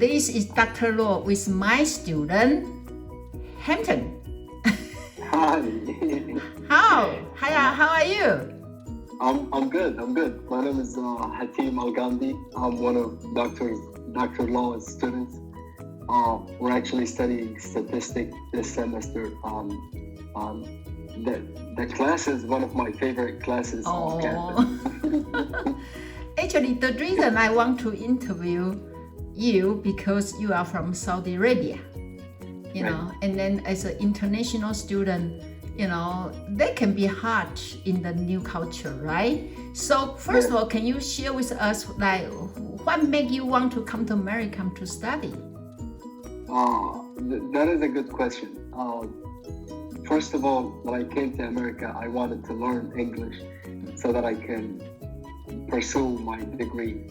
this is Dr. Law with my student, Hampton. Hi. How are you? I'm good. My name is Hatim Alghamdi. I'm one of Dr. Law's students. We're actually studying statistics this semester. The class is one of my favorite classes on campus. Actually, the reason I want to interview you because you are from Saudi Arabia, you know, and then as an international student, you know, that can be hard in the new culture, right? So first of all, can you share with us, like, what made you want to come to America to study? That is a good question. First of all, when I came to America, I wanted to learn English so that I can pursue my degree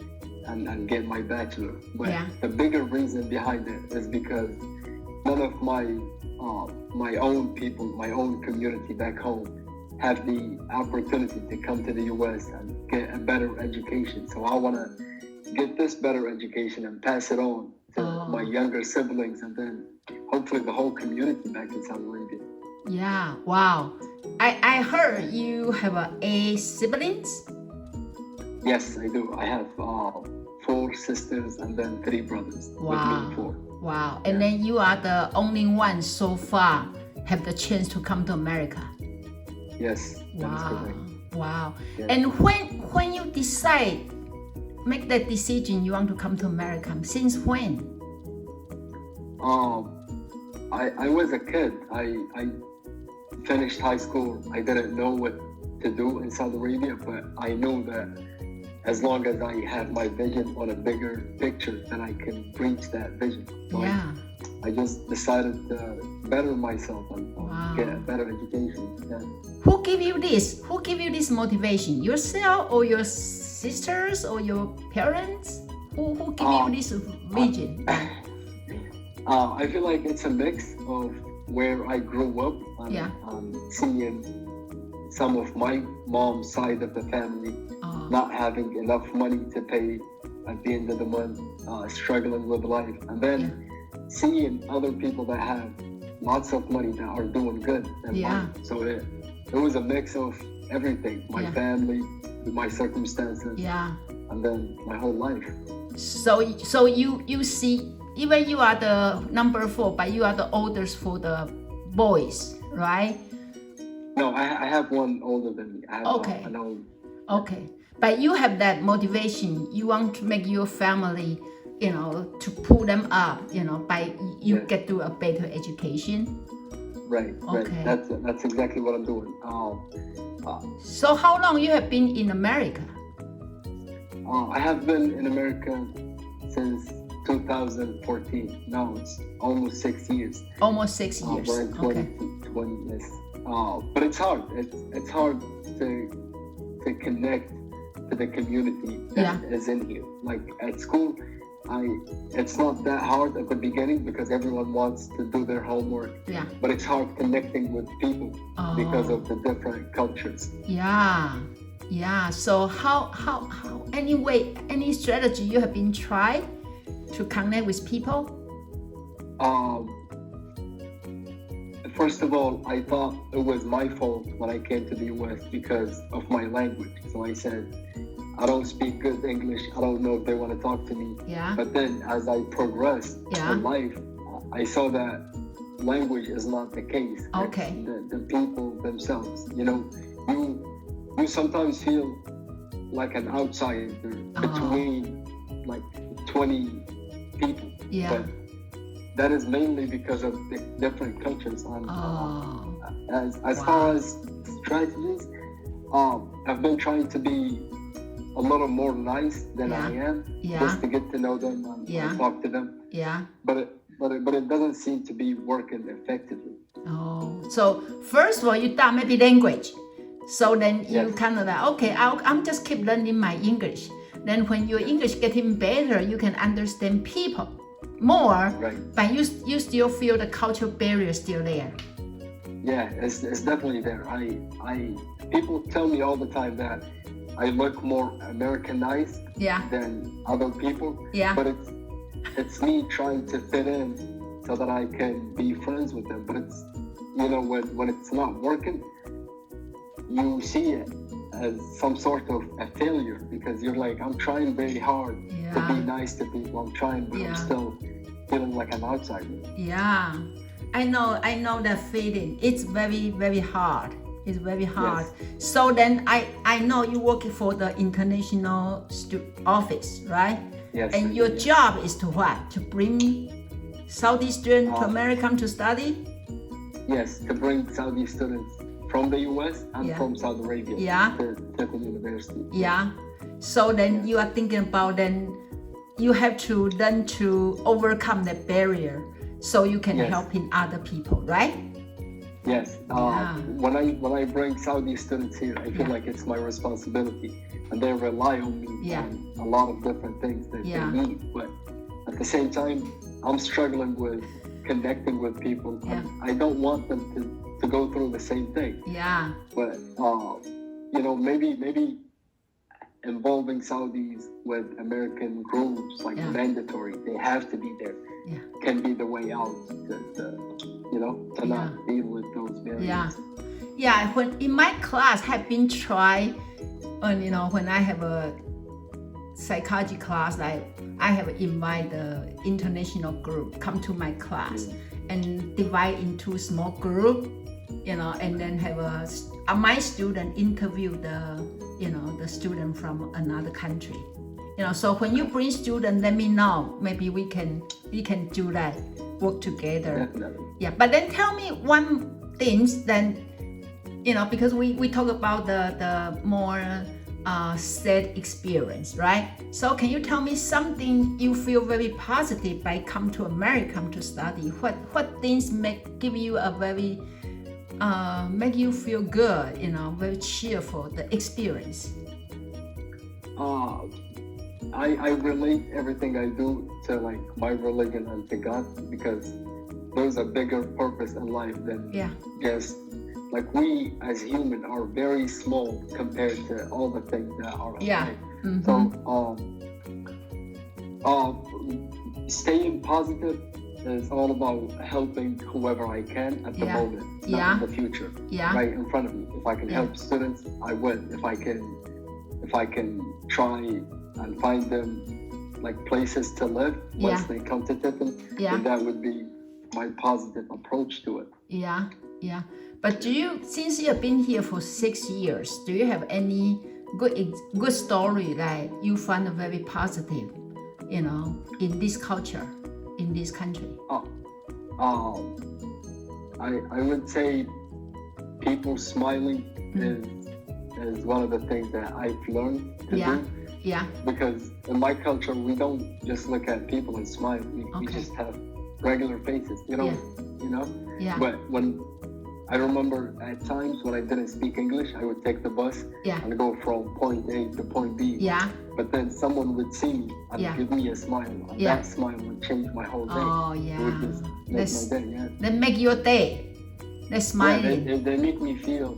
and get my bachelor. But the bigger reason behind it is because none of my own people, my own community back home, have the opportunity to come to the U.S. and get a better education. So I want to get this better education and pass it on to my younger siblings, and then hopefully the whole community back in Saudi Arabia. Yeah, wow. I heard you have 8 siblings? Yes, I do. I have 4 sisters and then 3 brothers. Wow. With me 4. Wow. And then you are the only one so far have the chance to come to America. Yes, that's correct. Wow. Yeah. And when you make that decision you want to come to America, since when? I was a kid. I finished high school. I didn't know what to do in Saudi Arabia, but I knew that as long as I have my vision on a bigger picture, then I can reach that vision. So I just decided to better myself and get a better education. Yeah. Who give you this? Who give you this motivation? Yourself or your sisters or your parents? Who give you this vision? I feel like it's a mix of where I grew up and seeing some of my mom's side of the family not having enough money to pay at the end of the month, struggling with life, and then seeing other people that have lots of money that are doing good than mine. So it was a mix of everything, my family, my circumstances, and then my whole life. So you see, even you are the number 4, but you are the oldest for the boys, right? No, I have one older than me. I have an old. Okay, but you have that motivation. You want to make your family, you know, to pull them up, you know, by you get to a better education. Right. Okay. That's exactly what I'm doing. So how long you have been in America? I have been in America since 2014. Now it's almost 6 years. Almost 6 years. We're in 2020, yes. But it's hard. It's hard to connect to the community that is in here. Like at school, it's not that hard at the beginning because everyone wants to do their homework. Yeah. But it's hard connecting with people because of the different cultures. Yeah. So how any strategy you have been tried to connect with people? First of all, I thought it was my fault when I came to the U.S. because of my language. So I said, I don't speak good English. I don't know if they want to talk to me. Yeah. But then as I progressed in life, I saw that language is not the case. Okay. It's the people themselves. You know, you sometimes feel like an outsider between like 20 people. Yeah. But that is mainly because of the different cultures. As far as strategies, I've been trying to be a little more nice than I am, just to get to know them and talk to them. Yeah. But it doesn't seem to be working effectively. So first of all, you thought maybe language. So then you kind of like, okay, I'm just keep learning my English. Then when your English getting better, you can understand people more, but you still feel the cultural barrier still there. Yeah, it's definitely there. People tell me all the time that I look more Americanized than other people. Yeah. But it's me trying to fit in so that I can be friends with them. But it's, when it's not working, you see it as some sort of a failure because you're like, I'm trying very hard to be nice to people. I'm trying, but I'm still feeling like an outsider. Yeah, I know that feeling. It's very, very hard. It's very hard. Yes. So then I know you work for the international office, right? Yes. And your job is to what? To bring Saudi students to America to study? Yes, to bring Saudi students from the US and from Saudi Arabia to the university. Yeah. So then you are thinking about then you have to learn to overcome that barrier so you can help in other people, right? Yes. When I bring Saudi students here, I feel like it's my responsibility, and they rely on me on a lot of different things that they need. But at the same time, I'm struggling with connecting with people. Yeah. I don't want them to go through the same thing. Yeah. But maybe involving Saudis with American groups like mandatory, they have to be there. Yeah. Can be the way out to not deal with those barriers. Yeah. When in my class have been tried, when I have a psychology class, I have invite the international group come to my class and divide into small group, and then have my student interview the student from another country. So when you bring students, let me know. Maybe we can do that, work together. Definitely. Yeah, but then tell me one thing then, because we talk about the more sad experience, right? So can you tell me something you feel very positive by come to America to study? What things give you a very make you feel good, very cheerful, the experience? I relate everything I do to like my religion and to God, because there's a bigger purpose in life than just like we as humans are very small compared to all the things that are in life. So staying positive is all about helping whoever I can at the moment, not in the future, right in front of me. If I can help students, I will. If I can try and find them like places to live once they come to Tiffin, then that would be my positive approach to it. Yeah. But since you have been here for 6 years, do you have any good story like you find very positive, in this culture, in this country? I would say people smiling is one of the things that I've learned to do. Yeah. Because in my culture, we don't just look at people and smile. We just have regular faces, But when I remember at times when I didn't speak English, I would take the bus and go from point A to point B. Yeah. But then someone would see me and give me a smile, and that smile would change my whole day. Oh yeah. It would just make my day. That make your day. That smiling. They make me feel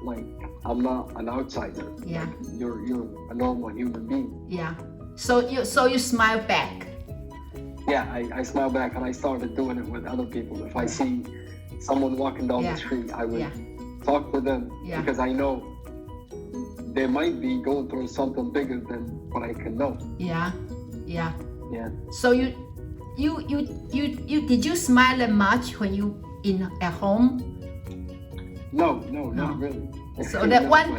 like I'm not an outsider. Yeah. Like you're a normal human being. Yeah. So you smile back. Yeah, I smile back, and I started doing it with other people. If I see someone walking down the street, I would talk to them because I know they might be going through something bigger than what I can know. Yeah. So you did you smile that much when you at home? No, not really. So that one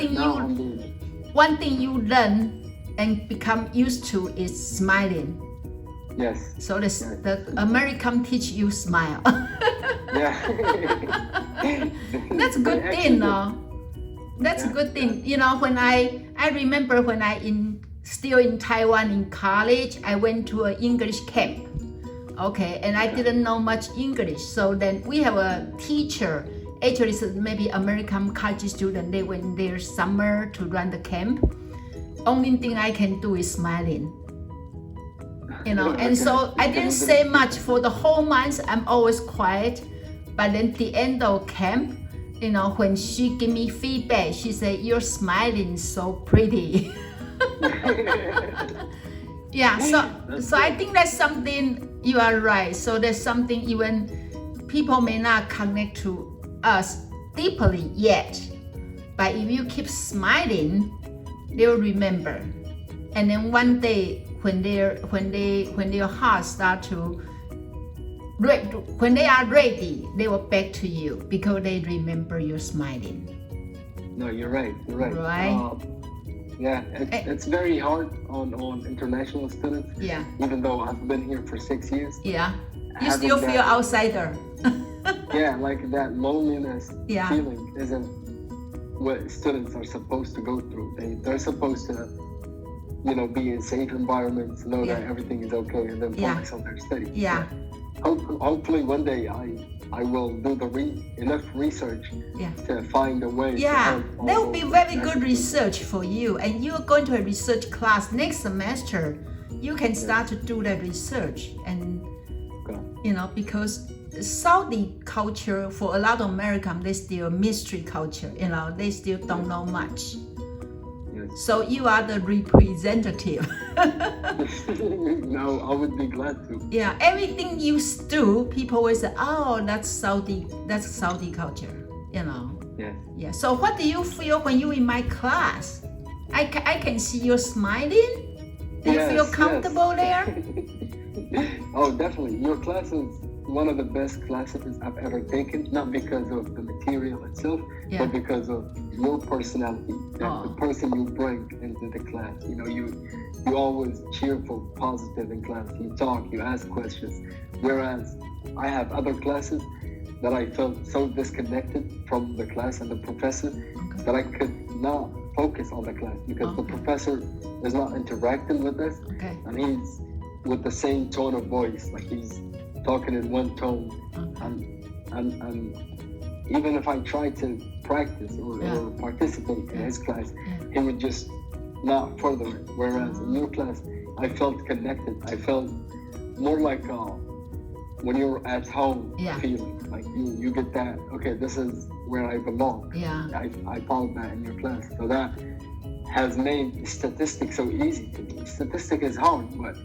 thing you learn and become used to is smiling. Yes. So the American teach you smile. Yeah. That's a good thing, no? That's a good thing. When I remember when still in Taiwan in college, I went to an English camp. Okay, and I didn't know much English. So then we have a teacher. Actually, it's maybe American college student. They went there summer to run the camp. Only thing I can do is smiling. And so I didn't say much for the whole month. I'm always quiet. But then the end of camp, when she give me feedback, she said, "You're smiling so pretty." Yeah, so I think that's something you are right. So there's something even people may not connect to us deeply yet, but if you keep smiling, they'll remember. And then one day when their hearts start to when they are ready, they will back to you because they remember you smiling. No, you're right. You're right. Right. Yeah, it's very hard on international students. Yeah. Even though I've been here for 6 years. Yeah. You still feel outsider. Yeah, like that loneliness Yeah. feeling isn't what students are supposed to go through. They're supposed to, be in safe environments, know that everything is okay, and then focus on their studies. Yeah. Hopefully one day I will do enough research to find a way. Yeah, that would be very good research for you. And you are going to a research class next semester. You can start to do that research, and because Saudi culture for a lot of Americans, they still mystery culture. They still don't know much. Yes. So you are the representative. No, I would be glad to. Yeah, everything you do, people will say, "Oh, that's Saudi culture." Yes. Yeah. So what do you feel when you in my class? I can see you smiling. Do you feel comfortable there? Oh, definitely. Your class is one of the best classes I've ever taken, not because of the material itself, but because of your personality, the person you bring into the class. You always cheerful, positive in class. You talk, you ask questions. Whereas I have other classes that I felt so disconnected from the class and the professor that I could not focus on the class because the professor is not interacting with us, and he's with the same tone of voice, like he's talking in one tone, and even if I tried to practice or participate in his class, he would just not further it. Whereas in your class, I felt connected. I felt more like when you're at home feeling, like you get that, okay, this is where I belong. I found that in your class. So that has made statistics so easy to me. Statistics is hard, but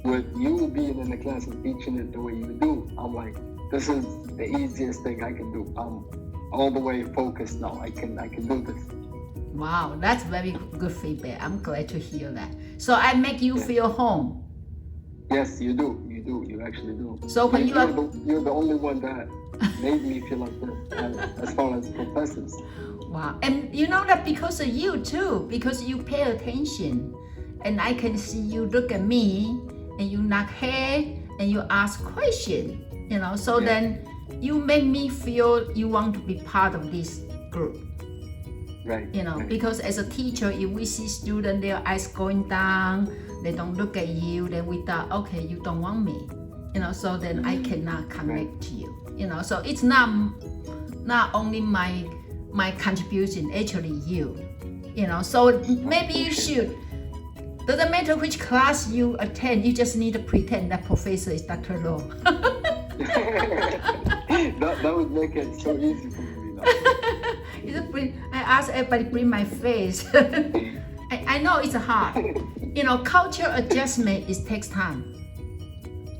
with you being in the class and teaching it the way you do, I'm like, this is the easiest thing I can do. I'm all the way focused now. I can do this. Wow, that's very good feedback. I'm glad to hear that. So I make you feel home. Yes, you do. You actually do. So when you're the only one that made me feel like this, as far as professors. Wow, and you know that because of you too, because you pay attention, and I can see you look at me, and you nod head, and you ask questions. So then you make me feel you want to be part of this group. Right. Because as a teacher, if we see students, their eyes going down, they don't look at you, then we thought, okay, you don't want me. So then I cannot connect to you. So it's not only my contribution, actually you. So maybe you should. Doesn't matter which class you attend, you just need to pretend that professor is Dr. Law. that would make it so easy for me now. I ask everybody bring my face. I know it's hard. Culture adjustment takes time.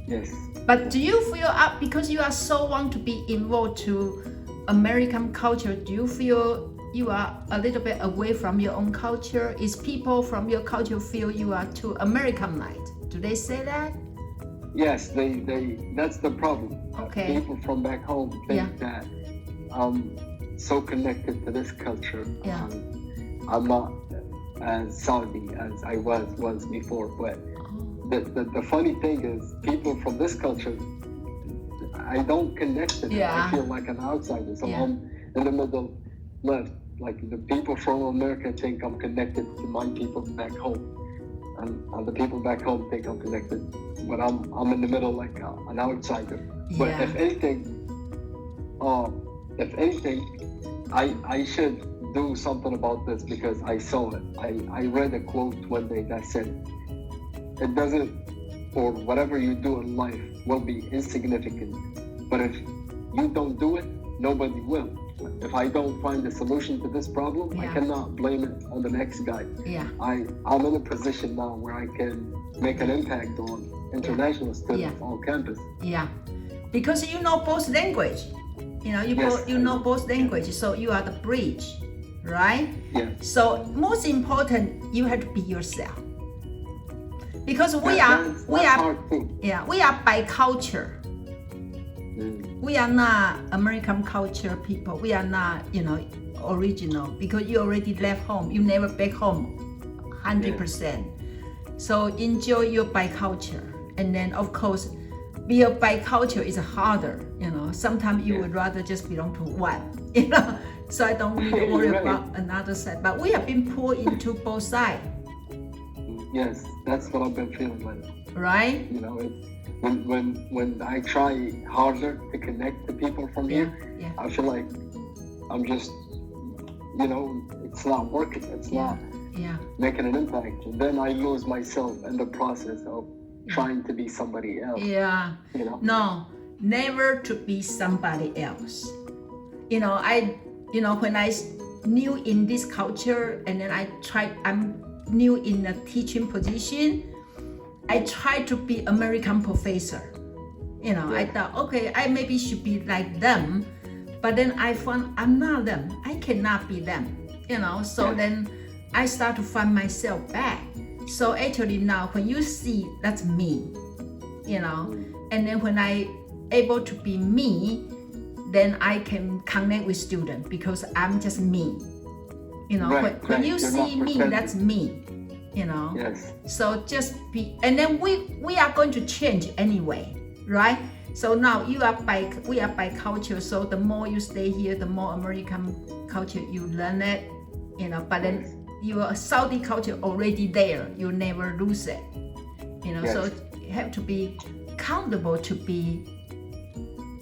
Yes. But do you feel because you are so want to be involved to American culture, do you feel you are a little bit away from your own culture? Is people from your culture feel you are too Americanized? Do they say that? Yes, they that's the problem. Okay. People from back home think that I'm so connected to this culture. I'm not as Saudi as I was before. But the funny thing is, people from this culture, I don't connect to them. I feel like an outsider. So I'm in the middle left. Like the people from America think I'm connected to my people back home, and the people back home think I'm connected, but I'm in the middle like an outsider. But if anything, I should do something about this because I saw it. I read a quote one day that said, "It doesn't, or whatever you do in life will be insignificant, but if you don't do it, nobody will." if I don't find a solution to this problem, I cannot blame it on the next guy. Yeah. I'm in a position now where I can make an impact on international students on campus. Yeah, because you know both language. You know, you know both languages, so you are the bridge, right? Yeah. So most important, you have to be yourself. Because we are bicultural. We are not American culture people. We are not, original, because you already left home. You never back home 100%. So enjoy your biculture. And then of course, be a biculture is harder. Sometimes you would rather just belong to one, So I don't really worry about another side. But we have been pulled into both sides. Yes, that's what I've been feeling like. Right? When I try harder to connect to people from here, I feel like I'm just, it's not working. It's not making an impact. And then I lose myself in the process of trying to be somebody else. Yeah. No, never to be somebody else. When I new in this culture, and then I'm new in a teaching position, I try to be American professor. I thought, okay, I maybe should be like them, but then I found I'm not them. I cannot be them. So then I start to find myself back. So actually now when you see that's me, and then when I able to be me, then I can connect with students because I'm just me. When you see me, that's me. Yes. So just be, and then we are going to change anyway, right? So now we are bicultural. So the more you stay here, the more American culture you learn it, But then your Saudi culture already there, you never lose it, So you have to be comfortable to be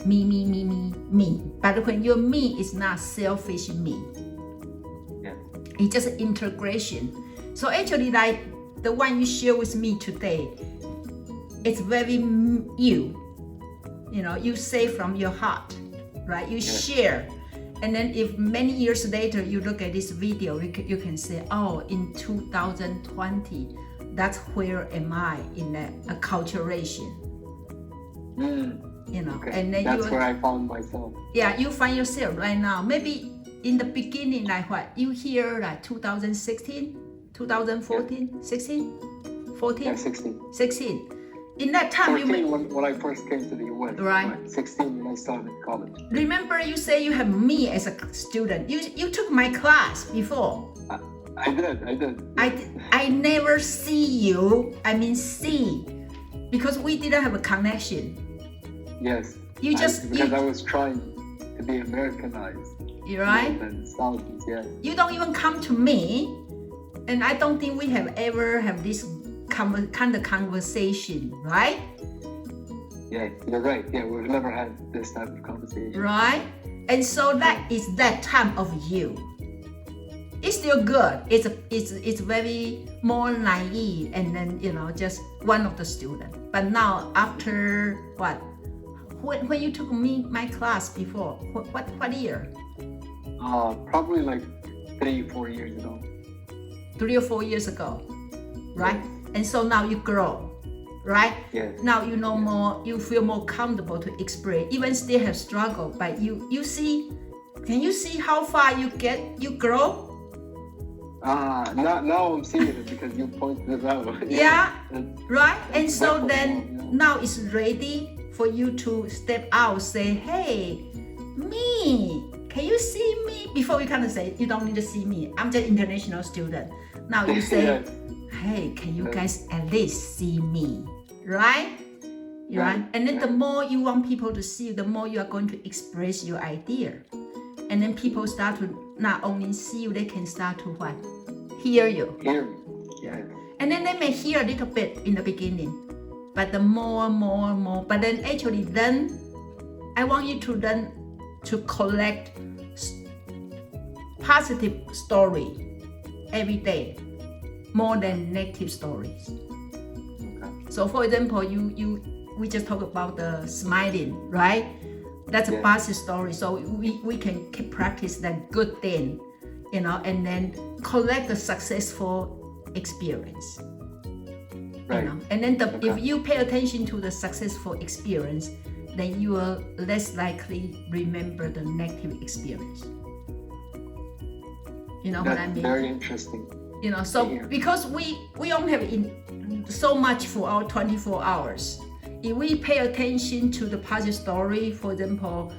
me. But when your me is not selfish me, it's just integration. So actually, like the one you share with me today, it's very you. You say from your heart, right? You share. And then if many years later you look at this video, you can say, oh, in 2020, that's where am I in a acculturation. Okay. And then that's where I found myself. Yeah, you find yourself right now. Maybe in the beginning, like what? You hear like 2016? 2014, 16, 14, yeah, 16. In that time, 14 when I first came to the US, right? 16 when I started college. Remember, you say you have me as a student. You took my class before. I did. I never see you. I mean, see, because we didn't have a connection. Yes. I was trying to be Americanized. You're right. Yes. You don't even come to me. And I don't think we have ever have this kind of conversation, right? Yeah, you're right. Yeah, we've never had this type of conversation. Right? And so that is that time of you. It's still good. It's very more naive, and then just one of the students. But now after what? When you took my class before, what year? Probably like 3-4 years ago. 3 or 4 years ago, right? And so now you grow, right? Yes. Now you know more, you feel more comfortable to express. Even still have struggle, but you see, can you see how far you grow? Now I'm seeing it because you pointed it out. Yeah, right? And so then now it's ready for you to step out, say, hey, me, can you see me? Before you kind of say, you don't need to see me. I'm just international student. Now you say, hey, can you guys at least see me? Right? Right? And then the more you want people to see you, the more you are going to express your idea. And then people start to not only see you, they can start to what? Hear you. Yeah. And then they may hear a little bit in the beginning. But the more. But then actually then, I want you to learn to collect positive story every day, more than negative stories. Okay. So for example, we just talked about the smiling, right? That's a positive story. So we can keep practice that good thing, and then collect the successful experience. Right. And then if you pay attention to the successful experience, then you will less likely remember the negative experience. You know what I mean? Very interesting. So because we only have so much for our 24 hours. If we pay attention to the positive story, for example,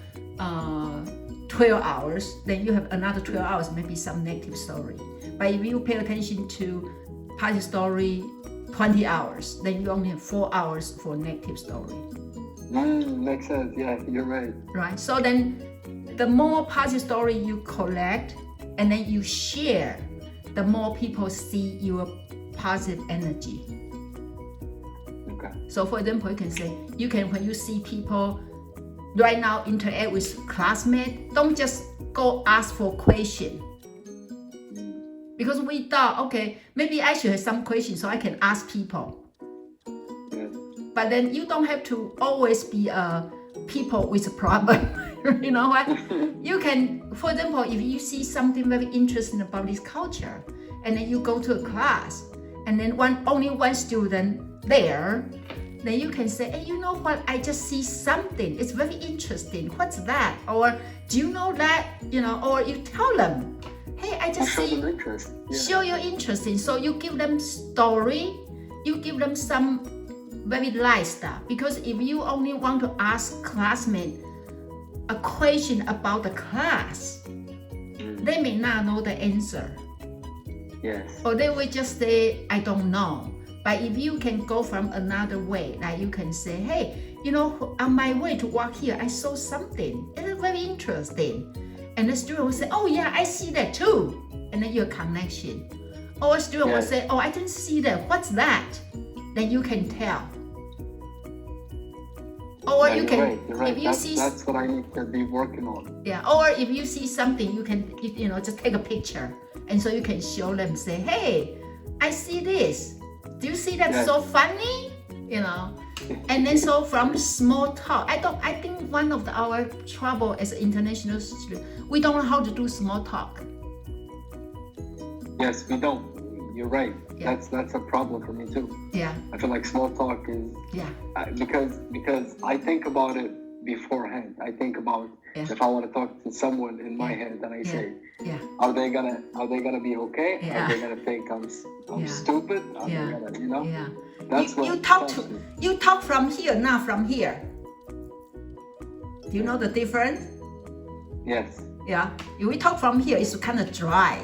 12 hours, then you have another 12 hours, maybe some negative story. But if you pay attention to positive story 20 hours, then you only have 4 hours for negative story. Makes sense. Yeah, you're right. Right. So then the more positive story you collect and then you share, the more people see your positive energy. Okay. So for example, you can say, when you see people right now interact with classmates, don't just go ask for question. Because we thought, okay, maybe I should have some questions so I can ask people. Yeah. But then you don't have to always be a people with a problem. You know what? You can, for example, if you see something very interesting about this culture, and then you go to a class, and then only one student there, then you can say, hey, you know what? I just see something. It's very interesting. What's that? Or do you know that? Or you tell them, hey, I just see. Show them interest. Yeah. Show your interest in. So you give them story. You give them some very light stuff. Because if you only want to ask classmates a question about the class, they may not know the answer. Yes. Or they will just say, I don't know. But if you can go from another way, like you can say, hey, on my way to walk here, I saw something. It's very interesting. And the student will say, oh yeah, I see that too. And then your connection. Or a student will say, oh, I didn't see that. What's that? Then you can tell. Or you can, you're right. If you see, that's what I need to be working on. Yeah. Or if you see something, you can, just take a picture, and so you can show them. Say, hey, I see this. Do you see that? So funny? And then so from small talk, I think one of our trouble as an international student, we don't know how to do small talk. Yes, we don't. You're right. Yeah. That's a problem for me too. Yeah. I feel like small talk is because I think about it beforehand. I think about if I want to talk to someone in my head, and I say, are they gonna be okay? Yeah. Are they gonna think I'm stupid? Are they gonna, Yeah. That's what you talk from here, not from here. Do you know the difference? Yes. Yeah. If we talk from here, it's kind of dry.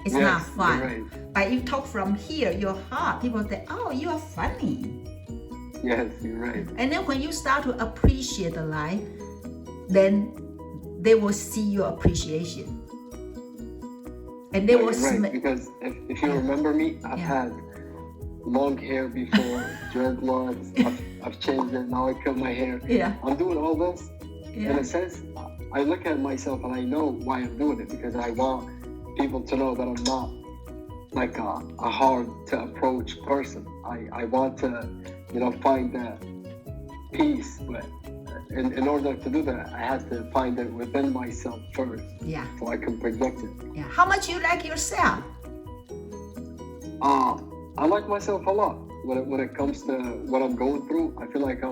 It's not fun. Right. But if you talk from here, your heart, people say, oh, you are funny. Yes, you're right. And then when you start to appreciate the life, then they will see your appreciation. And they will right. Because if you remember me, I've had long hair before, dreadlocks, I've changed it, now I cut my hair. Yeah. I'm doing all this. In a sense, I look at myself and I know why I'm doing it, because I want people to know that I'm not like a hard to approach person. I want to, find that peace, but in order to do that, I have to find it within myself first. Yeah. So I can project it. Yeah. How much you like yourself? I like myself a lot. When it comes to what I'm going through, I feel like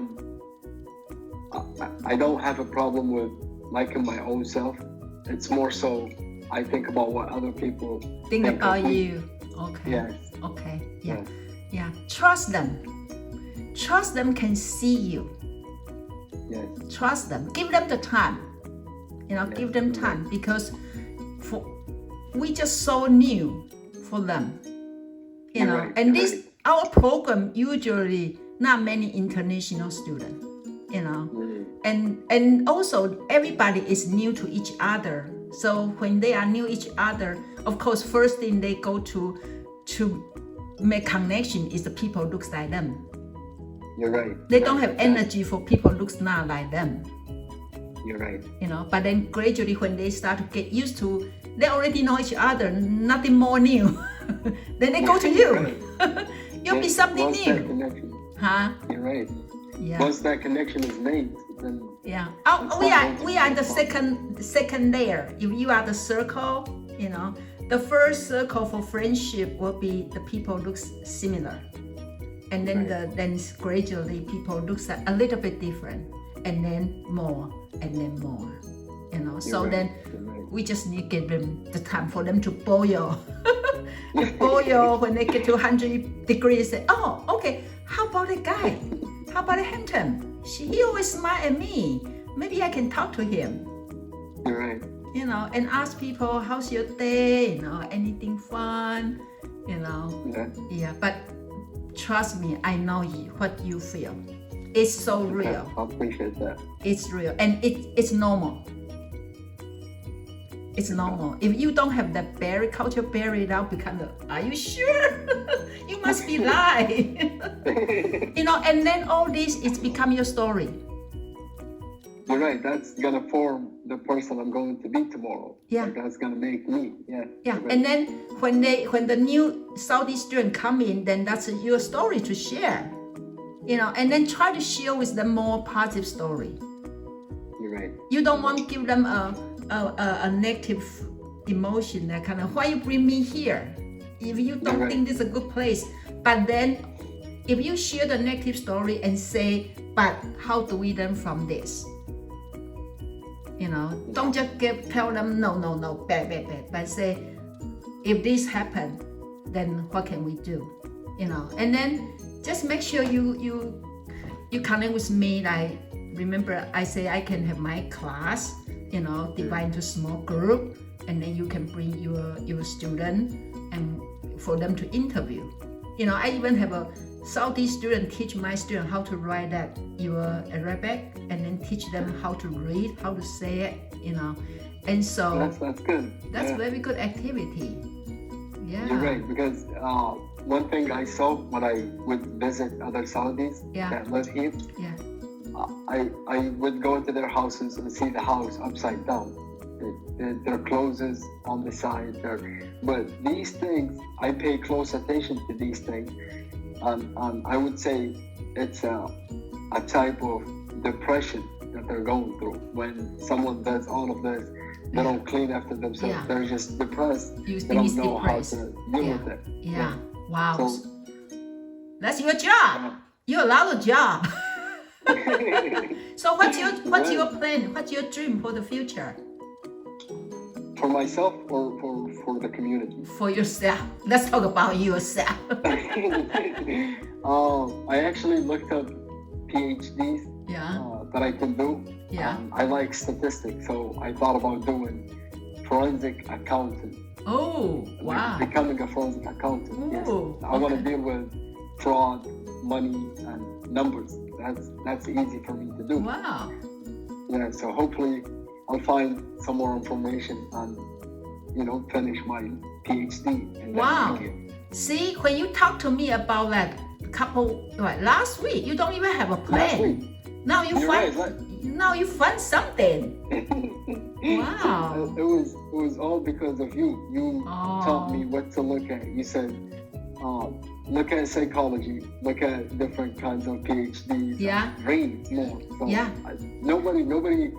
I don't have a problem with liking my own self. It's more so I think about what other people think about you. Okay. Yes. Okay. Yeah. Yeah. Trust them. Trust them can see you. Yes. Trust them. Give them the time. Give them time, because we just so new for them. And this our program usually not many international students. And also everybody is new to each other. So when they are new each other, of course, first thing they go to make connection is the people looks like them. You're right. They don't have energy for people looks not like them. You're right. But then gradually when they start to get used to, they already know each other, nothing more new. Then they go to you. You'll be something new. That connection. Huh? You're right. Yeah. Once that connection is made, then Yeah. Oh, we are the second layer. If you are the circle, the first circle for friendship will be the people looks similar, and then then gradually people looks a little bit different, and then more, and then more. Then we just need to give them the time for them to boil. Boil when they get to 100 degrees. Say, oh, okay. How about a guy? How about a Hatim? He always smile at me. Maybe I can talk to him. You're right. And ask people, how's your day? Anything fun? Yeah. But trust me, I know what you feel. It's so real. I appreciate that. It's real, and it's normal. It's normal. If you don't have that culture buried out, are you sure? You must be lying. And then all this, it's become your story. You're right. That's gonna form the person I'm going to be tomorrow. Yeah. Like, that's gonna make me. Yeah. Yeah. Right. And then when the new Saudi student come in, then that's your story to share. And then try to share with them more positive story. You're right. You don't want to give them a negative emotion, that kind of, why you bring me here if you don't think this is a good place. But then if you share the negative story and say, but how do we learn from this? Don't just tell them no, bad, but say, if this happened, then what can we do? And then just make sure you connect with me. Like, remember I say I can have my class, divide into small group, and then you can bring your student and for them to interview. I even have a Saudi student teach my student how to write that your Arabic, and then teach them how to read, how to say it, and so that's good. That's very good activity. Yeah, you're right, because one thing I saw when I would visit other Saudis that live here, I would go into their houses and see the house upside down. Their clothes is on the side. But these things, I pay close attention to these things. I would say it's a type of depression that they're going through. When someone does all of this, they don't clean after themselves. Yeah. They're just depressed. They don't know how to deal with it. Yeah. Wow. So, that's your job. You allow a job. So what's your plan? What's your dream for the future? For myself or for the community? For yourself. Let's talk about yourself. I actually looked up PhDs that I can do. Yeah. I like statistics, so I thought about doing forensic accountant. Oh, wow. Becoming a forensic accountant. Ooh, yes. I want to deal with fraud, money, and numbers. That's easy for me to do. Wow. Yeah, so hopefully I'll find some more information and, finish my PhD. And wow. See, when you talk to me about that last week, you don't even have a plan. Last week. Now you find something. Wow. It was all because of you. You taught me what to look at. You said, look at psychology, look at different kinds of PhDs. Yeah. Read more. So yeah. Nobody.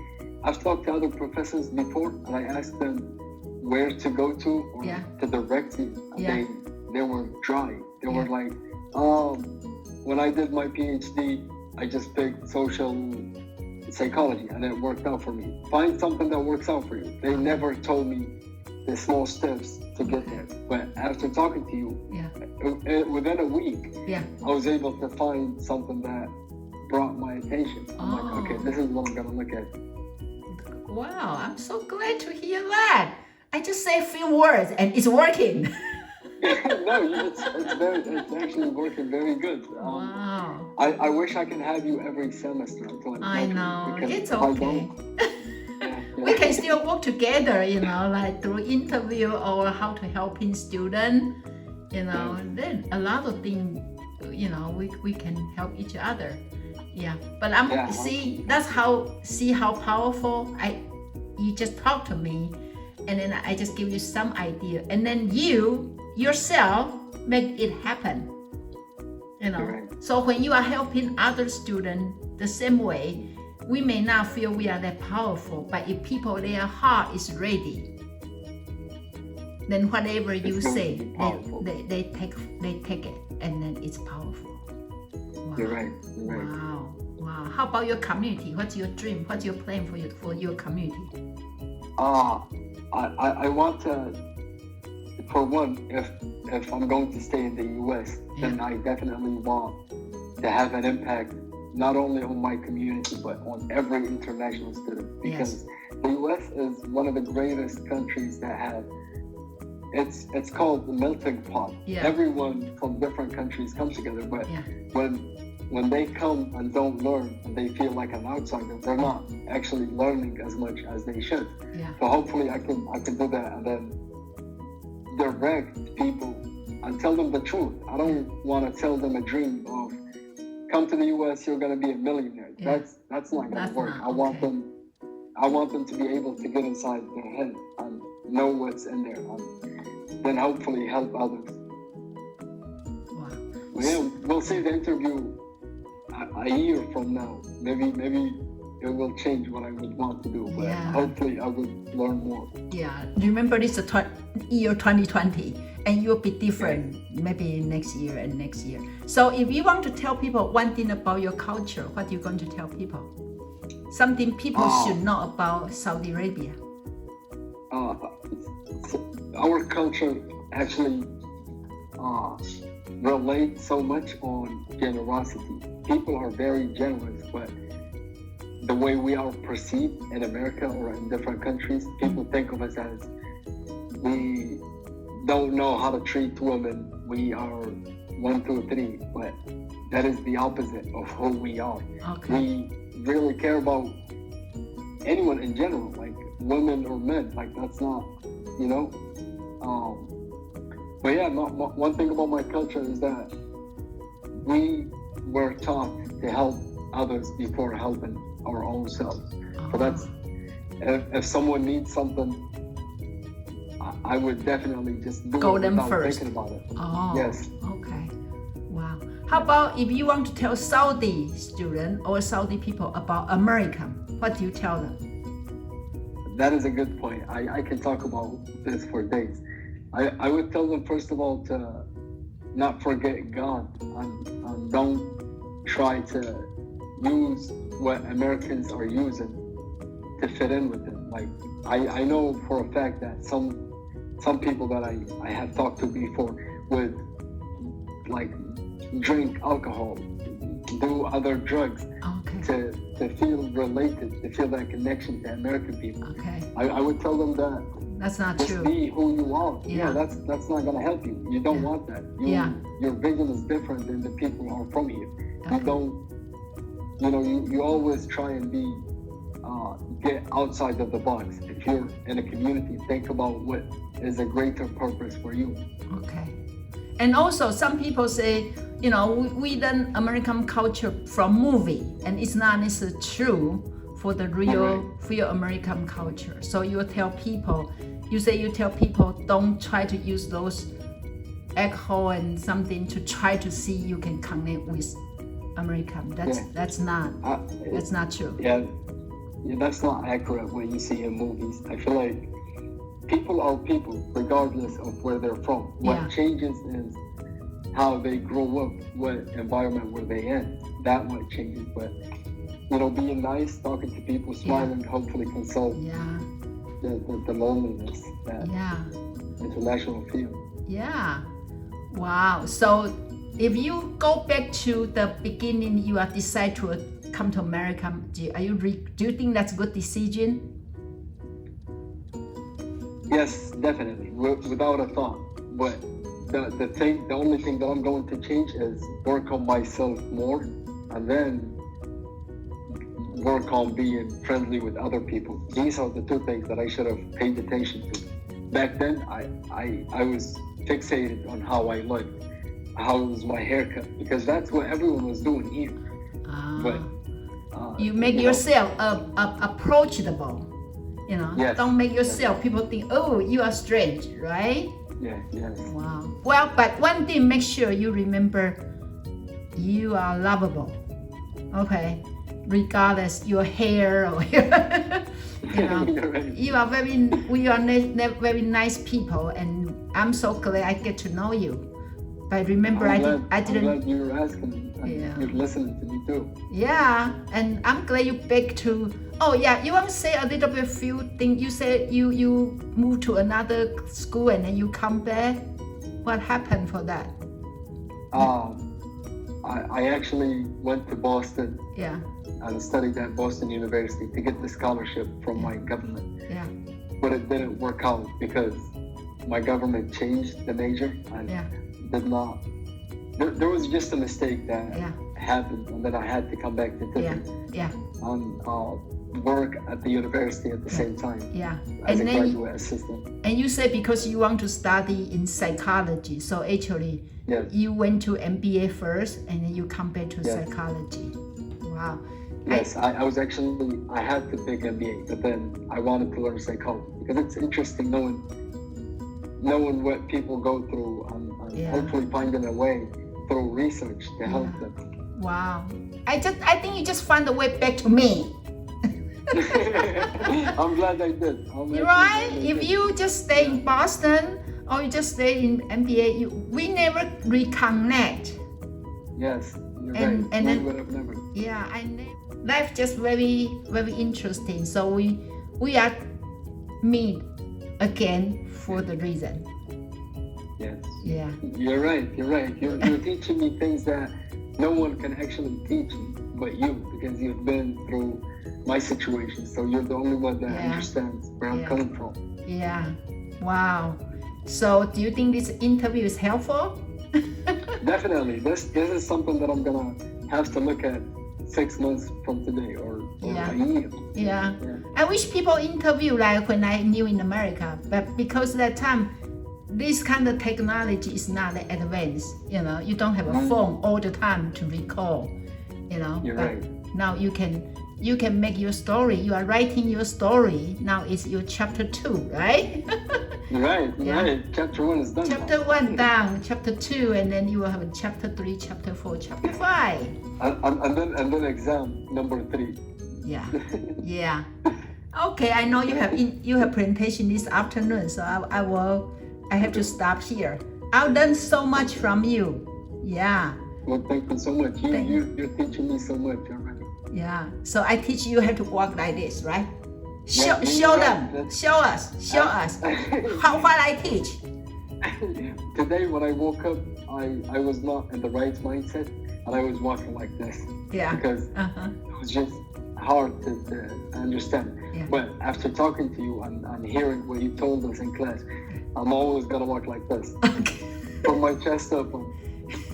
I've talked to other professors before, and I asked them where to go to or to direct me. They were dry. They were like, when I did my PhD, I just picked social psychology, and it worked out for me. Find something that works out for you. They never told me the small steps to get there. But after talking to you, within a week, I was able to find something that brought my attention. I'm like, okay, this is what I'm gonna look at. Wow, I'm so glad to hear that. I just say a few words and it's working. No, it's actually working very good. Wow. I wish I could have you every semester. I know, it's okay. We can still work together, like through interview or how to helping student, and then a lot of things, we can help each other. Yeah, but that's how powerful you just talk to me, and then I just give you some idea, and then you yourself make it happen. So when you are helping other students the same way, we may not feel we are that powerful, but if people, their heart is ready, then whatever you say, they take it, and then it's powerful. Wow. You're right. Wow. How about your community? What's your dream? What's your plan for your community? I want to, for one, if I'm going to stay in the U.S., then I definitely want to have an impact not only on my community but on every international student, because the U.S. is one of the greatest countries that have. It's called the melting pot. Everyone from different countries comes together, but when they come and don't learn and they feel like an outsider, they're not actually learning as much as they should. So hopefully I can do that and then direct people and tell them the truth. I don't want to tell them a dream of come to the US, you're going to be a millionaire. That's not going to work. I want them to be able to get inside their head and know what's in there, and then hopefully help others. Wow. Yeah, we'll see the interview a year from now. Maybe it will change what I would want to do, but hopefully I would learn more. Remember this is year 2020, and you'll be different maybe next year and next year. So if you want to tell people one thing about your culture, what are you going to tell people? Something people should know about Saudi Arabia. Our culture actually relates so much on generosity. People are very generous, but the way we are perceived in America or in different countries, people think of us as we don't know how to treat women. We are 1, 2, 3, but that is the opposite of who we are. We really care about anyone in general, like women or men. Like that's not, But one thing about my culture is that we were taught to help others before helping our own selves. So that's, if someone needs something, I would definitely just do it without thinking about it. Yes. Okay. Wow. How about if you want to tell Saudi students or Saudi people about America, what do you tell them? That is a good point. I can talk about this for days. I would tell them, first of all, to not forget God and don't try to use what Americans are using to fit in with them. Like I know for a fact that some people that I have talked to before would like drink alcohol, do other drugs to feel related, to feel that connection to American people. I would tell them that that's not just true. Be who you are. That's not gonna help you. You don't want that. Your vision is different than the people who are from here. You don't, you always try and be get outside of the box. If you're in a community, think about what is a greater purpose for you. And also some people say, we learn American culture from movie, and it's not necessarily true for the real American culture. So you tell people don't try to use those alcohol and something to try to see you can connect with American. That's not true. Yeah, that's not accurate what you see in movies. I feel like people are people regardless of where they're from. What changes is how they grow up, what environment were they in. That what changes. But being nice, talking to people, smiling, hopefully console the loneliness that international feel. Wow. So if you go back to the beginning, you have decided to come to America. Do you think that's a good decision? Yes, definitely, without a thought. But the only thing that I'm going to change is work on myself more, and then work on being friendly with other people. These are the two things that I should have paid attention to. Back then, I was fixated on how I looked, how was my haircut, because that's what everyone was doing here. But you make yourself approachable. Don't make yourself people think, oh, you are strange, right? Yes. Wow. Well, but one thing, make sure you remember you are lovable. regardless your hair or you know, you are very nice people, and I'm so glad I get to know you. But remember, I didn't. I'm glad you were asking and you're listening to me too. Yeah, and I'm glad you back to. Oh yeah, you want to say a little bit few things? You said you moved to another school and then you come back. What happened for that? I actually went to Boston. Yeah. And studied at Boston University to get the scholarship from my government. Yeah. But it didn't work out because my government changed the major and did not. There was just a mistake that happened, and then I had to come back to Tiffany and work at the university at the same time as a graduate assistant. And you said because you want to study in psychology, so actually you went to MBA first and then you come back to psychology. Wow. Yes, I had to pick MBA, but then I wanted to learn psychology because it's interesting knowing what people go through and hopefully finding a way through research to help them. Wow. I think you just found a way back to me. I'm glad I did. Right? If you just stay in Boston or you just stay in MBA, we never reconnect. Yes, you're and right. Then, never. Yeah, life just very, very interesting. So we are meet again for the reason. Yes. Yeah. You're right. You're teaching me things that no one can actually teach me but you, because you've been through my situation. So you're the only one that understands where I'm coming from. Yeah. Wow. So do you think this interview is helpful? Definitely. This is something that I'm gonna have to look at 6 months from today or a year. Yeah. I wish people interview like when I knew in America, but because that time this kind of technology is not that advanced. You know, you don't have a phone all the time to recall. You know, you're but right. Now you can make your story. You are writing your story. Now it's your chapter 2, right? Right. Chapter 1 is done. Chapter 1 down, chapter 2, and then you will have a chapter 3, chapter 4, chapter 5. And then exam number 3. Yeah. Okay, I know you have presentation this afternoon, so I have to stop here. I've learned so much from you. Yeah. Well, thank you so much. You're teaching me so much already. Yeah. So I teach you how to walk like this, right? Show them. Show us. What I teach. Today when I woke up, I was not in the right mindset, and I was walking like this. Yeah. Because it was just hard to understand. Yeah. But after talking to you and hearing what you told us in class, I'm always gonna walk like this. Okay. From my chest up.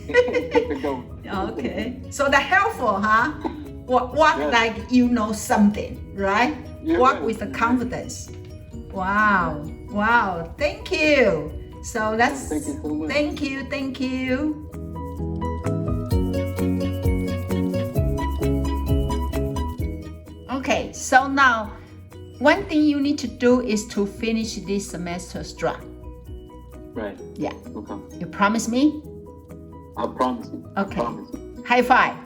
Keep it going. Okay. So that's helpful, huh? Walk like you know something, right? Walk with the confidence. Wow. Thank you. So that's thank you so much. Thank you. Okay, so now one thing you need to do is to finish this semester strong. Right. Yeah. Okay. You promise me? I promise you. Okay. I promise you. High five.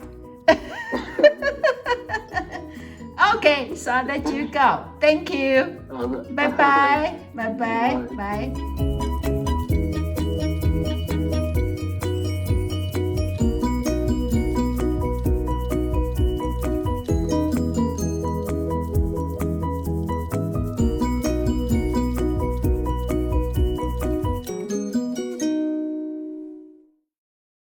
Okay, so I'll let you go. Thank you. Bye-bye. Bye-bye. Bye.